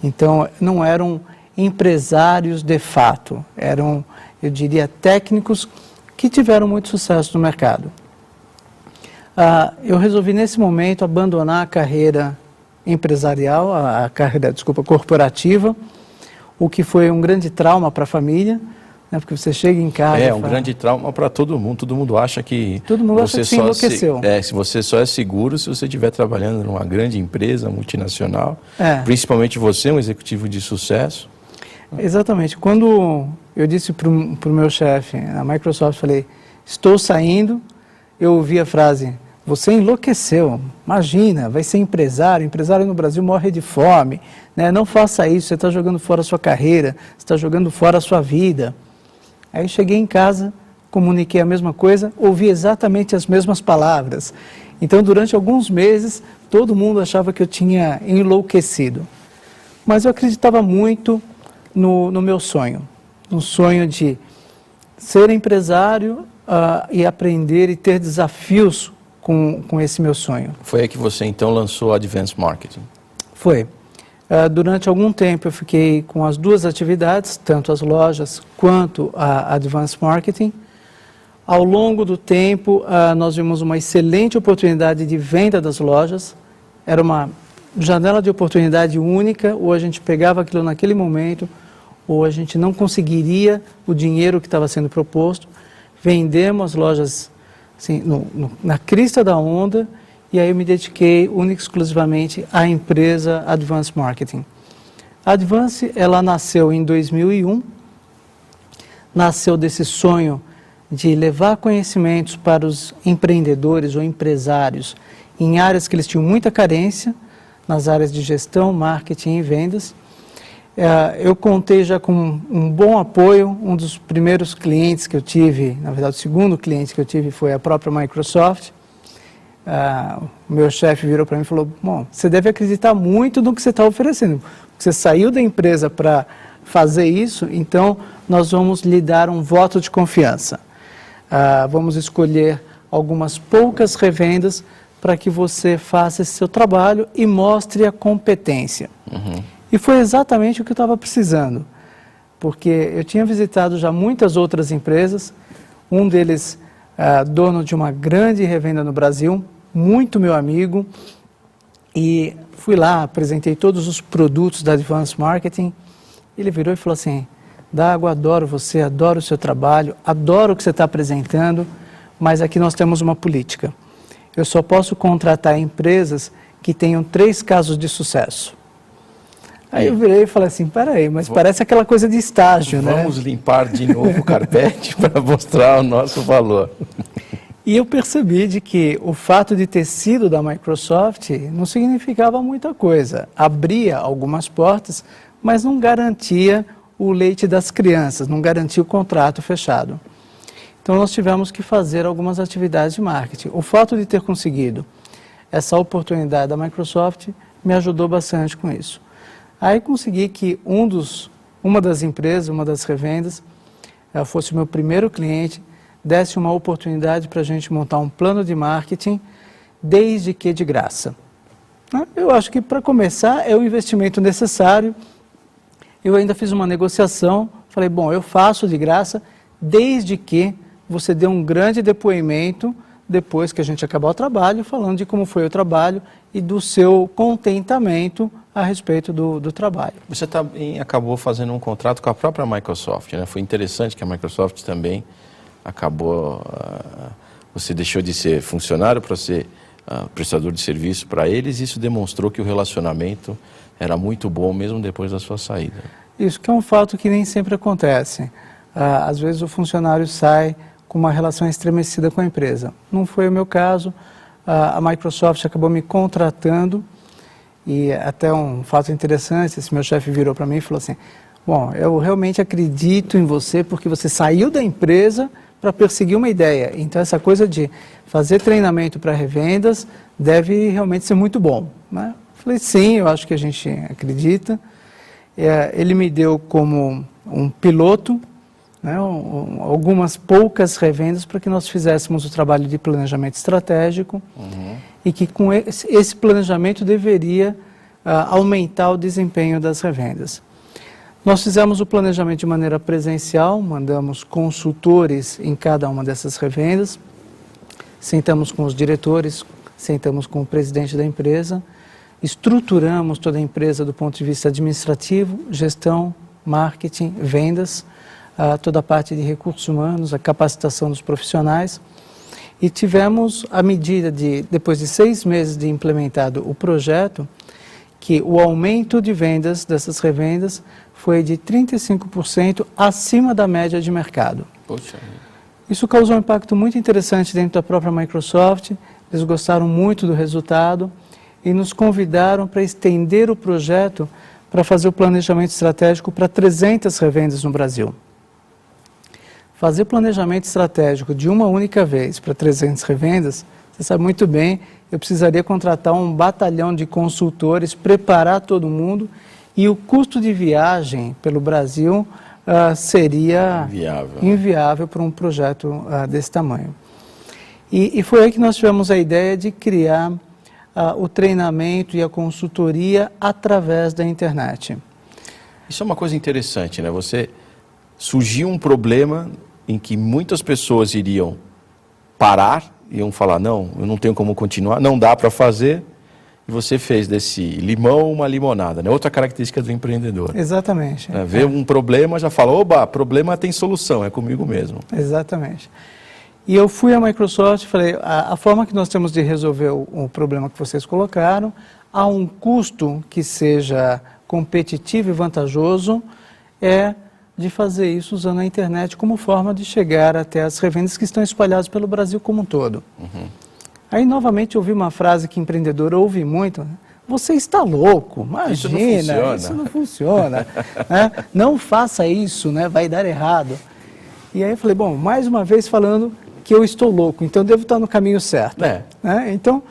Então, não eram empresários de fato, eram, eu diria, técnicos que tiveram muito sucesso no mercado. Eu resolvi, nesse momento, abandonar a carreira empresarial, a carreira, corporativa, o que foi um grande trauma para a família, né, porque você chega em casa... É, um grande trauma para todo mundo acha que... Todo mundo acha que se enlouqueceu. Se você só é seguro se você estiver trabalhando numa grande empresa multinacional, principalmente você, um executivo de sucesso. Exatamente. Quando eu disse para o meu chefe, na Microsoft, falei, estou saindo, eu ouvi a frase, você enlouqueceu, imagina, vai ser empresário no Brasil morre de fome, né? Não faça isso, você está jogando fora a sua carreira, você está jogando fora a sua vida. Aí cheguei em casa, comuniquei a mesma coisa, ouvi exatamente as mesmas palavras. Então, durante alguns meses, todo mundo achava que eu tinha enlouquecido. Mas eu acreditava muito no meu sonho, no sonho de ser empresário e aprender e ter desafios com esse meu sonho. Foi aí que você então lançou a Advanced Marketing? Foi. Durante algum tempo eu fiquei com as 2 atividades, tanto as lojas quanto a Advanced Marketing. Ao longo do tempo, nós vimos uma excelente oportunidade de venda das lojas. Era uma janela de oportunidade única, ou a gente pegava aquilo naquele momento, ou a gente não conseguiria o dinheiro que estava sendo proposto. Vendemos as lojas assim, na crista da onda, e aí eu me dediquei única e exclusivamente à empresa Advanced Marketing. A Advanced, ela nasceu em 2001, nasceu desse sonho de levar conhecimentos para os empreendedores ou empresários em áreas que eles tinham muita carência, nas áreas de gestão, marketing e vendas. Eu contei já com um bom apoio. Um dos primeiros clientes que eu tive, na verdade o segundo cliente que eu tive foi a própria Microsoft. O meu chefe virou para mim e falou, bom, você deve acreditar muito no que você está oferecendo. Você saiu da empresa para fazer isso, então nós vamos lhe dar um voto de confiança. Vamos escolher algumas poucas revendas para que você faça esse seu trabalho e mostre a competência. E foi exatamente o que eu estava precisando, porque eu tinha visitado já muitas outras empresas, um deles dono de uma grande revenda no Brasil, muito meu amigo, E fui lá, apresentei todos os produtos da Advanced Marketing. Ele virou e falou assim: Dago, adoro você, adoro o seu trabalho, adoro o que você está apresentando, mas aqui nós temos uma política. Eu só posso contratar empresas que tenham 3 casos de sucesso. Aí eu virei e falei assim, peraí, mas parece aquela coisa de estágio, né? Vamos limpar de novo o carpete para mostrar o nosso valor. E eu percebi de que o fato de ter sido da Microsoft não significava muita coisa. Abria algumas portas, mas não garantia o leite das crianças, não garantia o contrato fechado. Então nós tivemos que fazer algumas atividades de marketing. O fato de ter conseguido essa oportunidade da Microsoft me ajudou bastante com isso. Aí consegui que uma das empresas, uma das revendas, fosse o meu primeiro cliente, desse uma oportunidade para a gente montar um plano de marketing, desde que de graça. Eu acho que para começar é o investimento necessário. Eu ainda fiz uma negociação, falei, bom, eu faço de graça, desde que você dê um grande depoimento, depois que a gente acabar o trabalho, falando de como foi o trabalho e do seu contentamento a respeito do trabalho. Você também acabou fazendo um contrato com a própria Microsoft, né? Foi interessante que a Microsoft também acabou, você deixou de ser funcionário para ser prestador de serviço para eles, e isso demonstrou que o relacionamento era muito bom mesmo depois da sua saída. Isso que é um fato que nem sempre acontece. Às vezes o funcionário sai com uma relação estremecida com a empresa. Não foi o meu caso, a Microsoft acabou me contratando, e até um fato interessante, esse meu chefe virou para mim e falou assim, bom, eu realmente acredito em você porque você saiu da empresa para perseguir uma ideia. Então, essa coisa de fazer treinamento para revendas deve realmente ser muito bom, né? Falei, sim, eu acho que a gente acredita. Ele me deu como um piloto, né, algumas poucas revendas para que nós fizéssemos o trabalho de planejamento estratégico, e que com esse planejamento deveria aumentar o desempenho das revendas. Nós fizemos o planejamento de maneira presencial, mandamos consultores em cada uma dessas revendas, sentamos com os diretores, sentamos com o presidente da empresa, estruturamos toda a empresa do ponto de vista administrativo, gestão, marketing, vendas, toda a parte de recursos humanos, a capacitação dos profissionais, e tivemos a medida de, depois de 6 meses de implementado o projeto, que o aumento de vendas dessas revendas foi de 35% acima da média de mercado. Poxa. Isso causou um impacto muito interessante dentro da própria Microsoft, eles gostaram muito do resultado e nos convidaram para estender o projeto para fazer o planejamento estratégico para 300 revendas no Brasil. Fazer planejamento estratégico de uma única vez para 300 revendas, você sabe muito bem, eu precisaria contratar um batalhão de consultores, preparar todo mundo, e o custo de viagem pelo Brasil seria inviável para um projeto desse tamanho. E foi aí que nós tivemos a ideia de criar o treinamento e a consultoria através da internet. Isso é uma coisa interessante, né? Surgiu um problema em que muitas pessoas iriam parar, iam falar, não, eu não tenho como continuar, não dá para fazer, e você fez desse limão uma limonada, né? Outra característica do empreendedor. Exatamente. Vê um problema, já fala, oba, problema tem solução, é comigo mesmo. Exatamente. E eu fui à Microsoft e falei, a forma que nós temos de resolver o problema que vocês colocaram, a um custo que seja competitivo e vantajoso, é de fazer isso usando a internet como forma de chegar até as revendas que estão espalhadas pelo Brasil como um todo. Aí, novamente, eu ouvi uma frase que empreendedor ouve muito, você está louco, imagina, isso não funciona, né? Não faça isso, né? Vai dar errado. E aí eu falei, bom, mais uma vez falando que eu estou louco, então devo estar no caminho certo. Né? Então,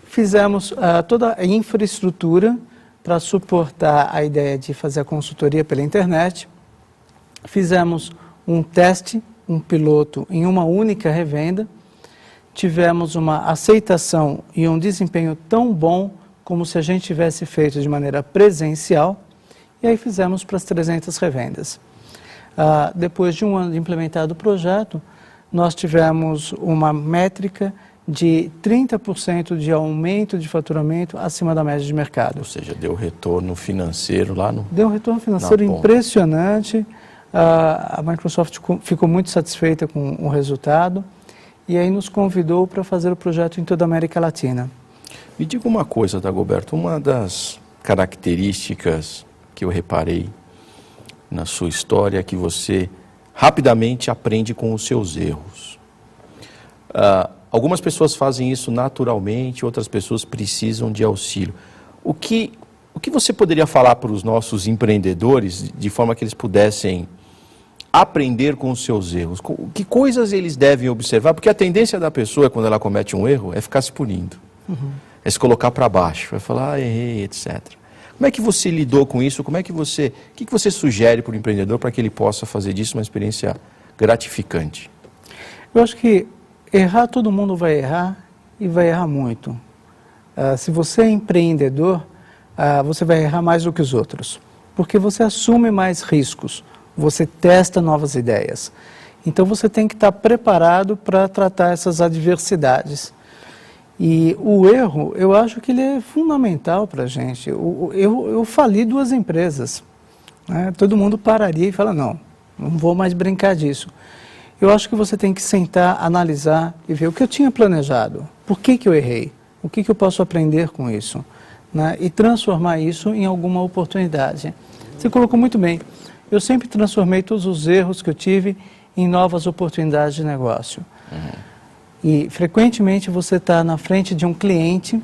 fizemos toda a infraestrutura para suportar a ideia de fazer a consultoria pela internet. Fizemos um teste, um piloto em uma única revenda, tivemos uma aceitação e um desempenho tão bom como se a gente tivesse feito de maneira presencial, e aí fizemos para as 300 revendas. Depois de um ano de implementado o projeto, nós tivemos uma métrica de 30% de aumento de faturamento acima da média de mercado. Ou seja, deu retorno financeiro lá no... Deu um retorno financeiro impressionante, a Microsoft ficou muito satisfeita com o resultado e aí nos convidou para fazer o projeto em toda a América Latina. Me diga uma coisa, Dagoberto, uma das características que eu reparei na sua história é que você rapidamente aprende com os seus erros. Algumas pessoas fazem isso naturalmente, outras pessoas precisam de auxílio. O que você poderia falar para os nossos empreendedores de forma que eles pudessem aprender com os seus erros? Que coisas eles devem observar? Porque a tendência da pessoa, quando ela comete um erro, é ficar se punindo. É se colocar para baixo, vai falar, errei, etc. Como é que você lidou com isso? O que você sugere para o empreendedor para que ele possa fazer disso uma experiência gratificante? Eu acho que errar, todo mundo vai errar e vai errar muito. Se você é empreendedor, você vai errar mais do que os outros, porque você assume mais riscos, você testa novas ideias. Então você tem que estar preparado para tratar essas adversidades. E o erro, eu acho que ele é fundamental para a gente. Eu fali 2 empresas, né? Todo mundo pararia e fala, não vou mais brincar disso. Eu acho que você tem que sentar, analisar e ver o que eu tinha planejado, por que eu errei, o que eu posso aprender com isso, né? E transformar isso em alguma oportunidade. Você colocou muito bem, eu sempre transformei todos os erros que eu tive em novas oportunidades de negócio. E frequentemente você está na frente de um cliente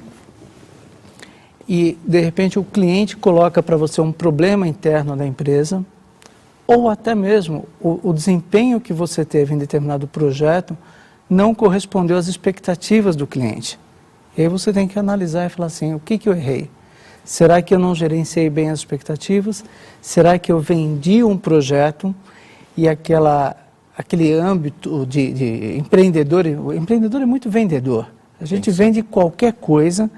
e de repente o cliente coloca para você um problema interno da empresa ou até mesmo o desempenho que você teve em determinado projeto não correspondeu às expectativas do cliente. E aí você tem que analisar e falar assim, o que eu errei? Será que eu não gerenciei bem as expectativas? Será que eu vendi um projeto e aquele âmbito de empreendedor, o empreendedor é muito vendedor. A gente vende qualquer coisa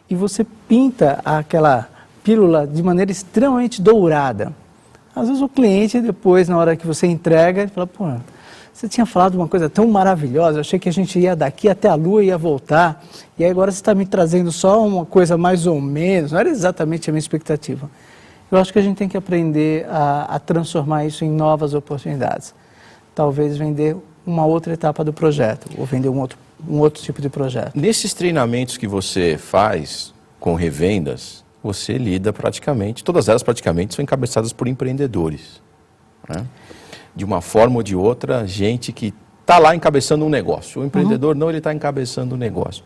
e você pinta aquela pílula de maneira extremamente dourada. Às vezes o cliente, depois, na hora que você entrega, ele fala, pô, você tinha falado uma coisa tão maravilhosa, eu achei que a gente ia daqui até a Lua e ia voltar, e aí agora você está me trazendo só uma coisa mais ou menos, não era exatamente a minha expectativa. Eu acho que a gente tem que aprender a transformar isso em novas oportunidades. Talvez vender uma outra etapa do projeto, ou vender um outro tipo de projeto. Nesses treinamentos que você faz com revendas, você lida praticamente, todas elas praticamente são encabeçadas por empreendedores, né? De uma forma ou de outra, gente que está lá encabeçando um negócio. O empreendedor não, ele está encabeçando um negócio.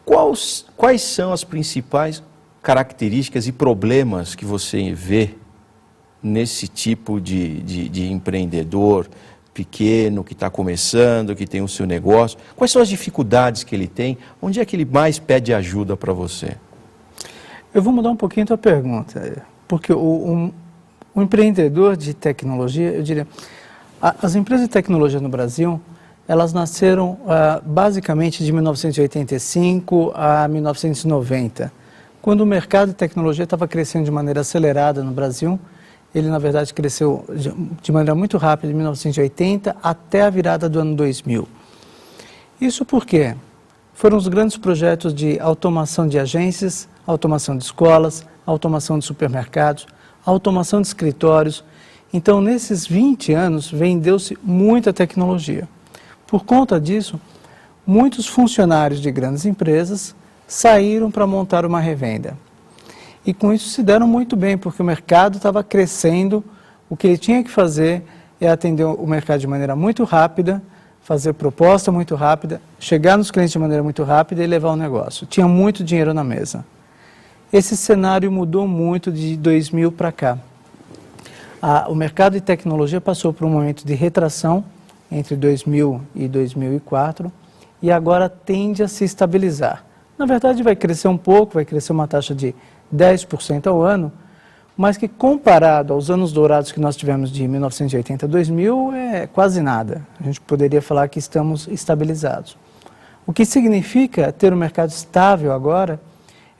Quais são as principais características e problemas que você vê nesse tipo de empreendedor pequeno, que está começando, que tem o seu negócio? Quais são as dificuldades que ele tem? Onde é que ele mais pede ajuda para você? Eu vou mudar um pouquinho a tua pergunta, porque o empreendedor de tecnologia, eu diria, as empresas de tecnologia no Brasil, elas nasceram basicamente de 1985 a 1990, quando o mercado de tecnologia estava crescendo de maneira acelerada no Brasil. Ele, na verdade, cresceu de maneira muito rápida de 1980 até a virada do ano 2000. Isso porque foram os grandes projetos de automação de agências, automação de escolas, automação de supermercados, automação de escritórios. Então, nesses 20 anos, vendeu-se muita tecnologia. Por conta disso, muitos funcionários de grandes empresas saíram para montar uma revenda. E com isso se deram muito bem, porque o mercado estava crescendo. O que ele tinha que fazer é atender o mercado de maneira muito rápida, fazer proposta muito rápida, chegar nos clientes de maneira muito rápida e levar o negócio. Tinha muito dinheiro na mesa. Esse cenário mudou muito de 2000 para cá. O mercado de tecnologia passou por um momento de retração entre 2000 e 2004 e agora tende a se estabilizar. Na verdade, vai crescer um pouco, vai crescer uma taxa de 10% ao ano, mas que comparado aos anos dourados que nós tivemos de 1980 a 2000, é quase nada. A gente poderia falar que estamos estabilizados. O que significa ter um mercado estável agora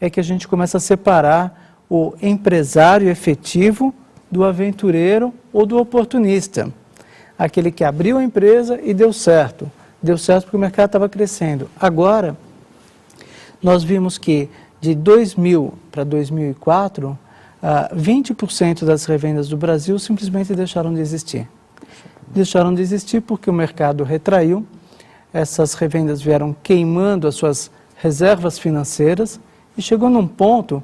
é que a gente começa a separar o empresário efetivo do aventureiro ou do oportunista. Aquele que abriu a empresa e deu certo. deu certo porque o mercado estava crescendo. Agora, nós vimos que de 2000 para 2004, 20% das revendas do Brasil simplesmente deixaram de existir. Deixaram de existir porque o mercado retraiu, essas revendas vieram queimando as suas reservas financeiras e chegou num ponto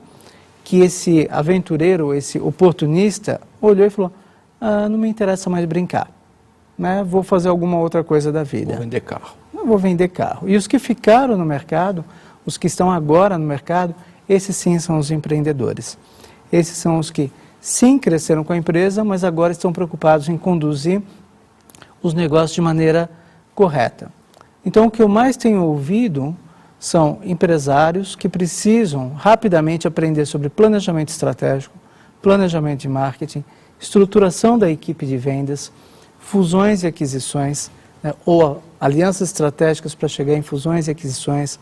que esse aventureiro, esse oportunista, olhou e falou, não me interessa mais brincar, né? Vou fazer alguma outra coisa da vida. Vou vender carro. Eu vou vender carro. E os que ficaram no mercado, os que estão agora no mercado, esses sim são os empreendedores. Esses são os que sim cresceram com a empresa, mas agora estão preocupados em conduzir os negócios de maneira correta. Então, o que eu mais tenho ouvido são empresários que precisam rapidamente aprender sobre planejamento estratégico, planejamento de marketing, estruturação da equipe de vendas, fusões e aquisições, né, ou alianças estratégicas para chegar em fusões e aquisições.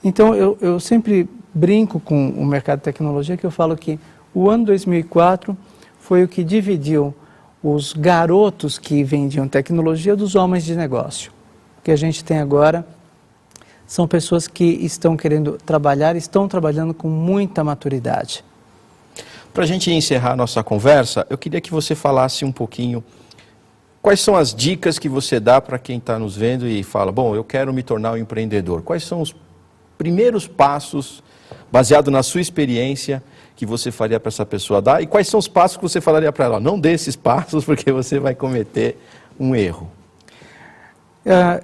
Então, eu sempre brinco com o mercado de tecnologia, que eu falo que o ano 2004 foi o que dividiu os garotos que vendiam tecnologia dos homens de negócio. O que a gente tem agora são pessoas que estão querendo trabalhar, estão trabalhando com muita maturidade. Para a gente encerrar a nossa conversa, eu queria que você falasse um pouquinho quais são as dicas que você dá para quem está nos vendo e fala, bom, eu quero me tornar um empreendedor. Quais são os primeiros passos, baseado na sua experiência, que você faria para essa pessoa dar? E quais são os passos que você falaria para ela? Não dê esses passos porque você vai cometer um erro.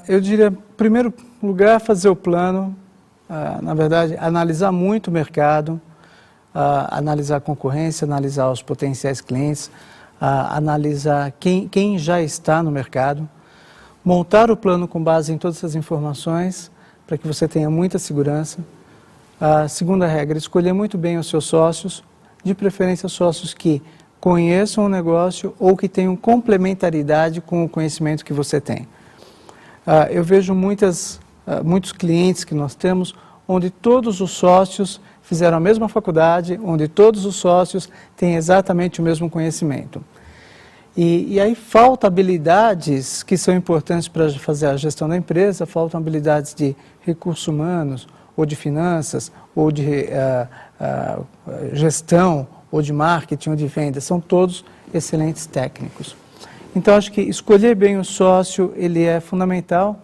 Eu diria, em primeiro lugar, fazer o plano, na verdade, analisar muito o mercado, analisar a concorrência, analisar os potenciais clientes, analisar quem já está no mercado, montar o plano com base em todas essas informações, para que você tenha muita segurança. A segunda regra, escolher muito bem os seus sócios, de preferência sócios que conheçam o negócio ou que tenham complementaridade com o conhecimento que você tem. Eu vejo muitos clientes que nós temos, onde todos os sócios fizeram a mesma faculdade, onde todos os sócios têm exatamente o mesmo conhecimento. E aí faltam habilidades que são importantes para fazer a gestão da empresa, faltam habilidades de recursos humanos, ou de finanças, ou de gestão, ou de marketing, ou de vendas. São todos excelentes técnicos. Então, acho que escolher bem o sócio, ele é fundamental.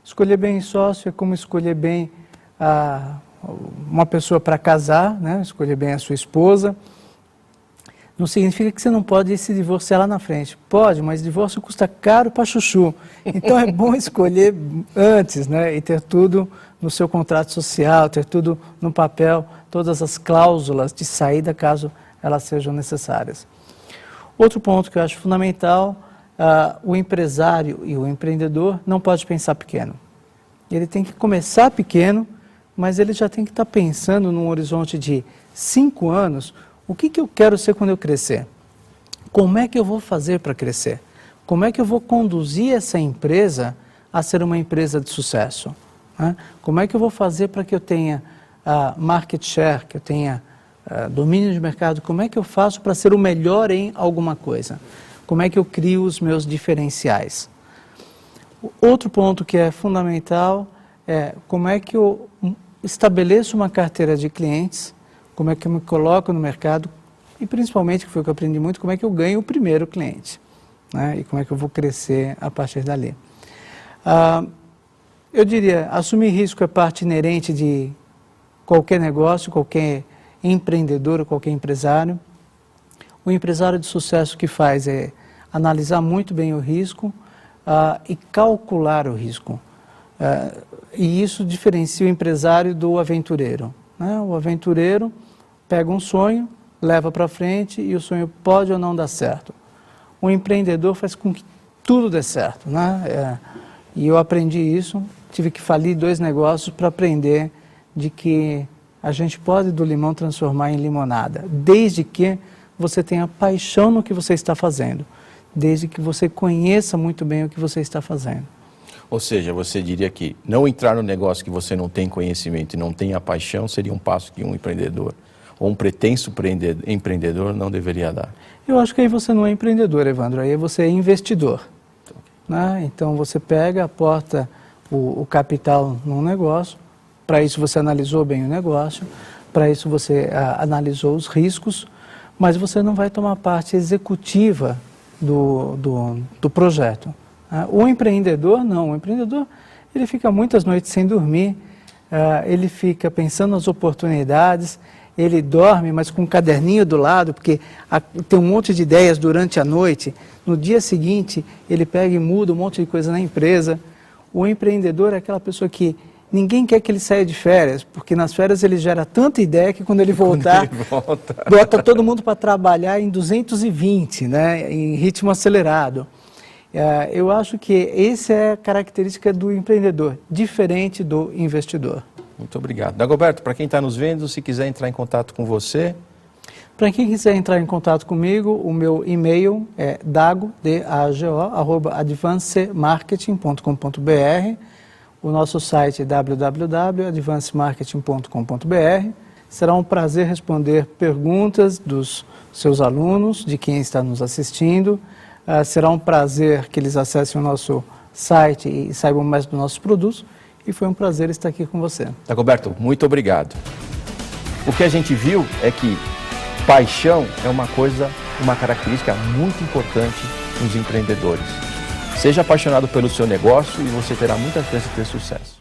Escolher bem o sócio é como escolher bem uma pessoa para casar, né? Escolher bem a sua esposa. Não significa que você não pode se divorciar lá na frente. Pode, mas divórcio custa caro para chuchu. Então é bom escolher antes, né? E ter tudo no seu contrato social, ter tudo no papel, todas as cláusulas de saída, caso elas sejam necessárias. Outro ponto que eu acho fundamental, o empresário e o empreendedor não pode pensar pequeno. Ele tem que começar pequeno, mas ele já tem que estar pensando num horizonte de 5 anos, o que eu quero ser quando eu crescer? Como é que eu vou fazer para crescer? Como é que eu vou conduzir essa empresa a ser uma empresa de sucesso? Né? Como é que eu vou fazer para que eu tenha market share, que eu tenha domínio de mercado? Como é que eu faço para ser o melhor em alguma coisa? Como é que eu crio os meus diferenciais? Outro ponto que é fundamental é como é que eu estabeleço uma carteira de clientes, como é que eu me coloco no mercado e, principalmente, que foi o que eu aprendi muito, como é que eu ganho o primeiro cliente, né? E como é que eu vou crescer a partir dali. Eu diria, assumir risco é parte inerente de qualquer negócio, qualquer empreendedor, qualquer empresário. O empresário de sucesso que faz é analisar muito bem o risco e calcular o risco. E isso diferencia o empresário do aventureiro. Né? O aventureiro pega um sonho, leva para frente e o sonho pode ou não dar certo. O empreendedor faz com que tudo dê certo. Né? E eu aprendi isso, tive que falir 2 negócios para aprender de que a gente pode do limão transformar em limonada, desde que você tenha paixão no que você está fazendo, desde que você conheça muito bem o que você está fazendo. Ou seja, você diria que não entrar no negócio que você não tem conhecimento e não tem a paixão seria um passo que um empreendedor ou um pretenso empreendedor não deveria dar? Eu acho que aí você não é empreendedor, Evandro, aí você é investidor. né? Então você pega, aporta o capital num negócio, para isso você analisou bem o negócio, para isso você analisou os riscos, mas você não vai tomar parte executiva do projeto. O empreendedor não, o empreendedor ele fica muitas noites sem dormir, ele fica pensando nas oportunidades, ele dorme, mas com um caderninho do lado, porque tem um monte de ideias durante a noite. No dia seguinte, ele pega e muda um monte de coisa na empresa. O empreendedor é aquela pessoa que ninguém quer que ele saia de férias, porque nas férias ele gera tanta ideia que quando ele voltar, bota todo mundo para trabalhar em 220, né, em ritmo acelerado. Eu acho que essa é a característica do empreendedor, diferente do investidor. Muito obrigado. Dagoberto, para quem está nos vendo, se quiser entrar em contato com você... Para quem quiser entrar em contato comigo, o meu e-mail é dago@advancemarketing.com.br. O nosso site é www.advancemarketing.com.br. Será um prazer responder perguntas dos seus alunos, de quem está nos assistindo. Será um prazer que eles acessem o nosso site e saibam mais dos nossos produtos. E foi um prazer estar aqui com você. Dagoberto, muito obrigado. O que a gente viu é que paixão é uma característica muito importante nos empreendedores. Seja apaixonado pelo seu negócio e você terá muita chance de ter sucesso.